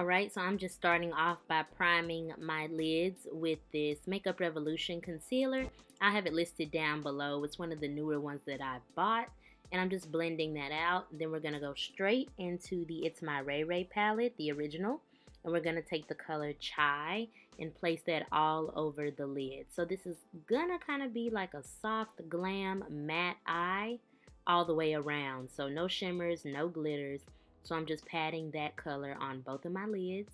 Alright, so I'm just starting off by priming my lids with this Makeup Revolution concealer. I have it listed down below. It's one of the newer ones that I bought. And I'm just blending that out. Then we're going to go straight into the Itsmyrayeraye palette, the original. And we're going to take the color Chai and place that all over the lid. So this is going to kind of be like a soft, glam, matte eye all the way around. So no shimmers, no glitters. So I'm just patting that color on both of my lids,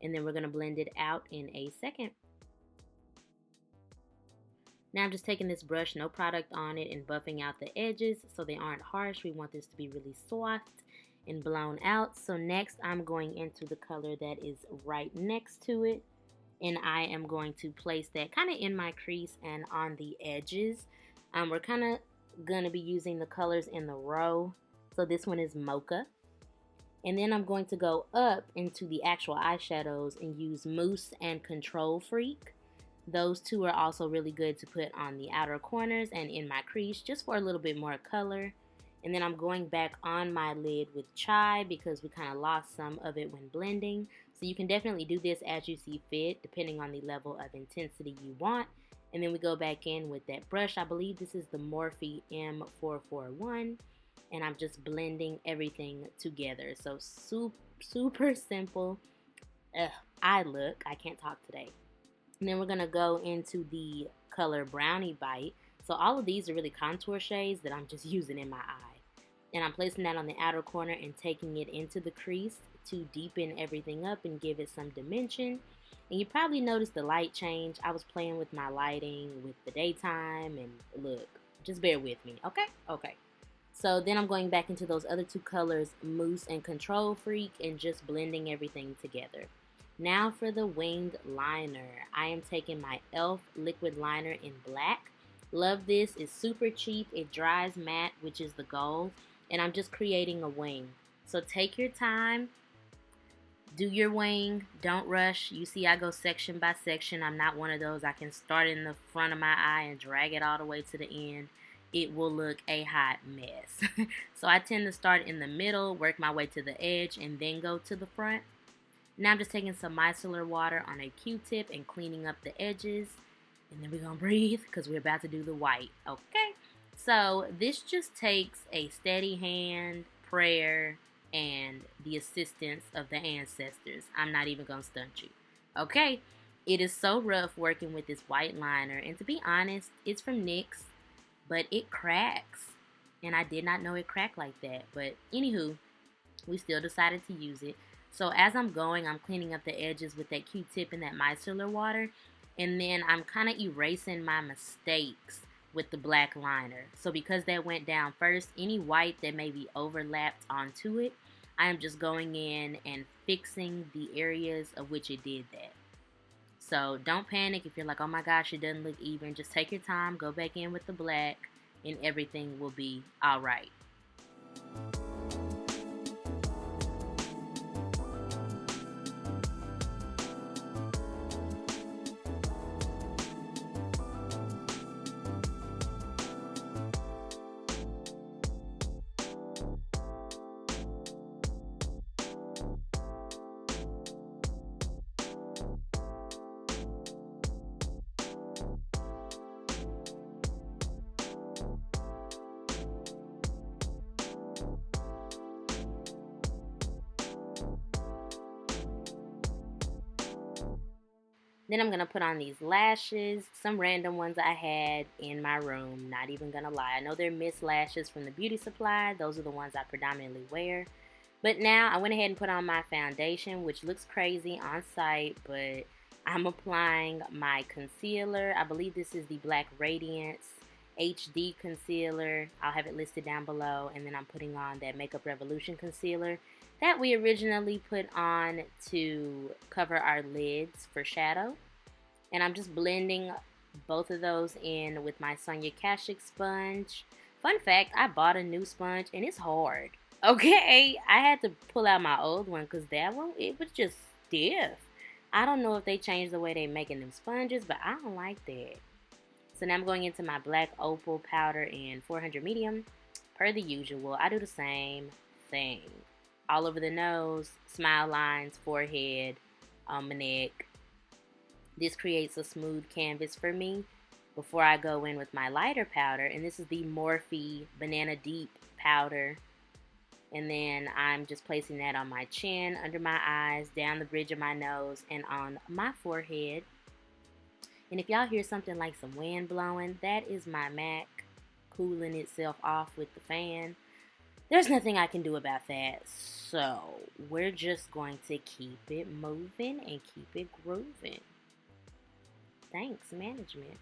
and then we're going to blend it out in a second. Now I'm just taking this brush, no product on it, and buffing out the edges so they aren't harsh. We want this to be really soft and blown out. So next I'm going into the color that is right next to it, and I am going to place that kind of in my crease and on the edges. We're kind of going to be using the colors in the row. So this one is Mocha. And then I'm going to go up into the actual eyeshadows and use Mousse and Control Freak. Those two are also really good to put on the outer corners and in my crease just for a little bit more color. And then I'm going back on my lid with Chai because we kind of lost some of it when blending. So you can definitely do this as you see fit depending on the level of intensity you want. And then we go back in with that brush. I believe this is the Morphe M441. And I'm just blending everything together. So super simple. I can't talk today. And then we're going to go into the color Brownie Bite. So all of these are really contour shades that I'm just using in my eye. And I'm placing that on the outer corner and taking it into the crease to deepen everything up and give it some dimension. And you probably noticed the light change. I was playing with my lighting with the daytime. And look, just bear with me, okay? Okay. So then I'm going back into those other two colors, Mousse and Control Freak, and just blending everything together. Now for the winged liner. I am taking my e.l.f. liquid liner in black. Love this. It's super cheap. It dries matte, which is the goal. And I'm just creating a wing. So take your time. Do your wing. Don't rush. You see I go section by section. I'm not one of those. I can start in the front of my eye and drag it all the way to the end. It will look a hot mess. So I tend to start in the middle, work my way to the edge, and then go to the front. Now I'm just taking some micellar water on a Q-tip and cleaning up the edges. And then we're going to breathe because we're about to do the white. Okay? So this just takes a steady hand, prayer, and the assistance of the ancestors. I'm not even going to stunt you. Okay? It is so rough working with this white liner. And to be honest, it's from NYX. But it cracks, and I did not know it cracked like that. But anywho, we still decided to use it. So as I'm going, I'm cleaning up the edges with that Q-tip and that micellar water, and then I'm kind of erasing my mistakes with the black liner. So because that went down first, any white that may be overlapped onto it, I am just going in and fixing the areas of which it did that. So don't panic if you're like, oh my gosh, it doesn't look even. Just take your time, go back in with the black, and everything will be all right. Then I'm going to put on these lashes, some random ones I had in my room, not even going to lie. I know they're Miss Lashes from the beauty supply. Those are the ones I predominantly wear. But now I went ahead and put on my foundation, which looks crazy on site, but I'm applying my concealer. I believe this is the Black Radiance HD concealer. I'll have it listed down below. And then I'm putting on that Makeup Revolution concealer that we originally put on to cover our lids for shadow. And I'm just blending both of those in with my Sonia Kashuk sponge. Fun fact, I bought a new sponge and it's hard. Okay, I had to pull out my old one because that one, it was just stiff. I don't know if they changed the way they're making them sponges, but I don't like that. So now I'm going into my black Opal powder in 400 medium. Per the usual, I do the same thing. all over the nose, smile lines, forehead, on my neck. This creates a smooth canvas for me before I go in with my lighter powder. And this is the Morphe Banana Deep powder. And then I'm just placing that on my chin, under my eyes, down the bridge of my nose, and on my forehead. And if y'all hear something like some wind blowing, that is my MAC cooling itself off with the fan. There's nothing I can do about that. So we're just going to keep it moving and keep it grooving. Thanks, management.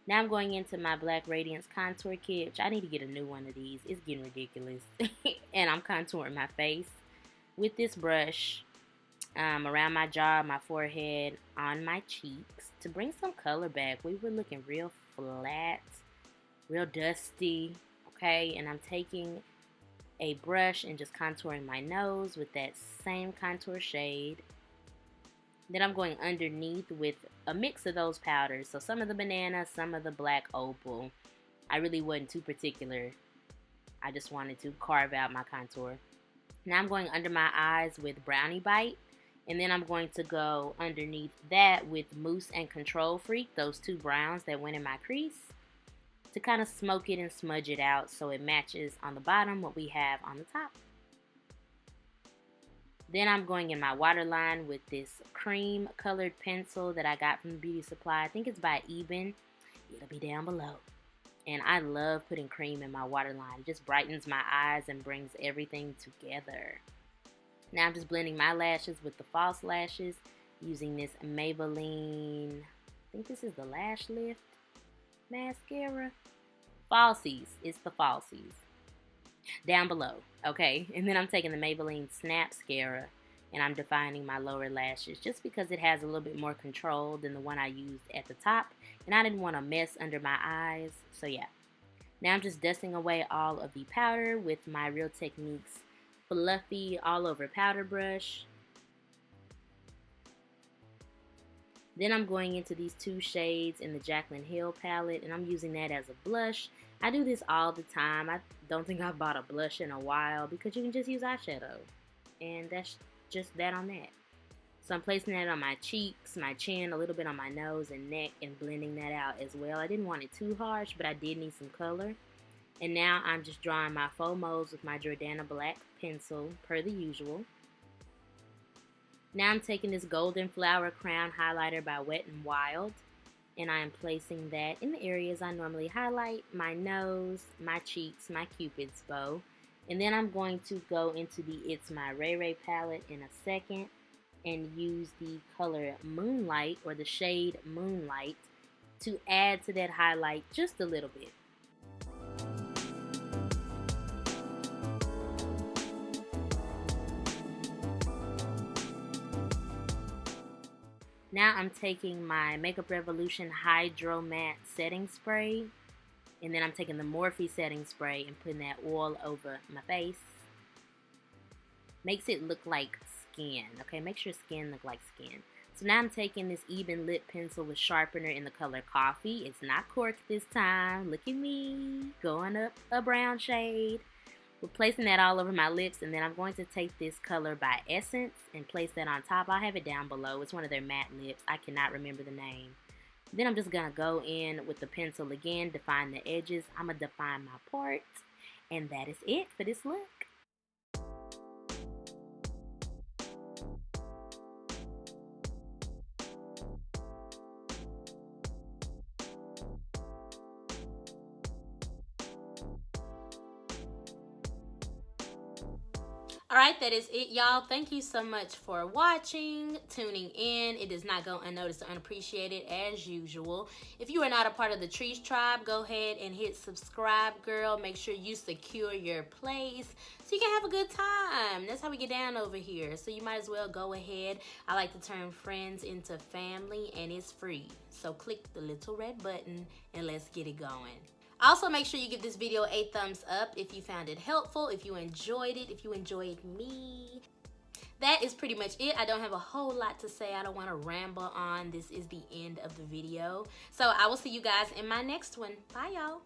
Now I'm going into my Black Radiance contour kit, which I need to get a new one of these. It's getting ridiculous. And I'm contouring my face with this brush around my jaw, my forehead, on my cheeks to bring some color back. We were looking real flat, real dusty, okay? And I'm taking a brush and just contouring my nose with that same contour shade. Then I'm going underneath with a mix of those powders. So some of the banana, some of the black opal. I really wasn't too particular. I just wanted to carve out my contour. Now I'm going under my eyes with Brownie Bite. And then I'm going to go underneath that with Mousse and Control Freak, those two browns that went in my crease, to kind of smoke it and smudge it out so it matches on the bottom what we have on the top. Then I'm going in my waterline with this cream colored pencil that I got from the beauty supply. I think it's by Ebin. It'll be down below. And I love putting cream in my waterline. It just brightens my eyes and brings everything together. Now I'm just blending my lashes with the false lashes using this Maybelline, I think this is the Lash Lift mascara. Falsies. It's the falsies. Down below, okay? And then I'm taking the Maybelline snapscara and I'm defining my lower lashes just because it has a little bit more control than the one I used at the top, and I didn't want to mess under my eyes, so yeah. Now I'm just dusting away all of the powder with my Real Techniques fluffy all over powder brush. Then I'm going into these two shades in the Jaclyn Hill palette, and I'm using that as a blush. I do this all the time. I don't think I've bought a blush in a while because you can just use eyeshadow. And that's just that on that. So I'm placing that on my cheeks, my chin, a little bit on my nose and neck, and blending that out as well. I didn't want it too harsh, but I did need some color. And now I'm just drawing my faux moles with my Jordana black pencil, per the usual. Now I'm taking this Golden Flower Crown Highlighter by Wet n Wild, and I am placing that in the areas I normally highlight, my nose, my cheeks, my Cupid's bow. And then I'm going to go into the Itsmyrayeraye palette in a second and use the color Moonlight, or the shade Moonlight, to add to that highlight just a little bit. Now I'm taking my Makeup Revolution Hydro Matte Setting Spray, and then I'm taking the Morphe Setting Spray and putting that all over my face. Makes it look like skin, okay? Makes your skin look like skin. So now I'm taking this Ebin lip pencil with sharpener in the color Coffee. It's not cork this time. Look at me, going up a brown shade. We're placing that all over my lips, and then I'm going to take this color by Essence and place that on top. I'll have it down below. It's one of their matte lips. I cannot remember the name. Then I'm just going to go in with the pencil again, define the edges. I'm going to define my part, and that is it for this look. Alright, that is it, y'all. Thank you so much for watching, tuning in. It does not go unnoticed or unappreciated as usual. If you are not a part of the Trice tribe, go ahead and hit subscribe, girl. Make sure you secure your place so you can have a good time. That's how we get down over here. So you might as well go ahead. I like to turn friends into family, and it's free. So click the little red button and let's get it going. Also, make sure you give this video a thumbs up if you found it helpful, if you enjoyed it, if you enjoyed me. That is pretty much it. I don't have a whole lot to say. I don't want to ramble on. This is the end of the video. So I will see you guys in my next one. Bye, y'all.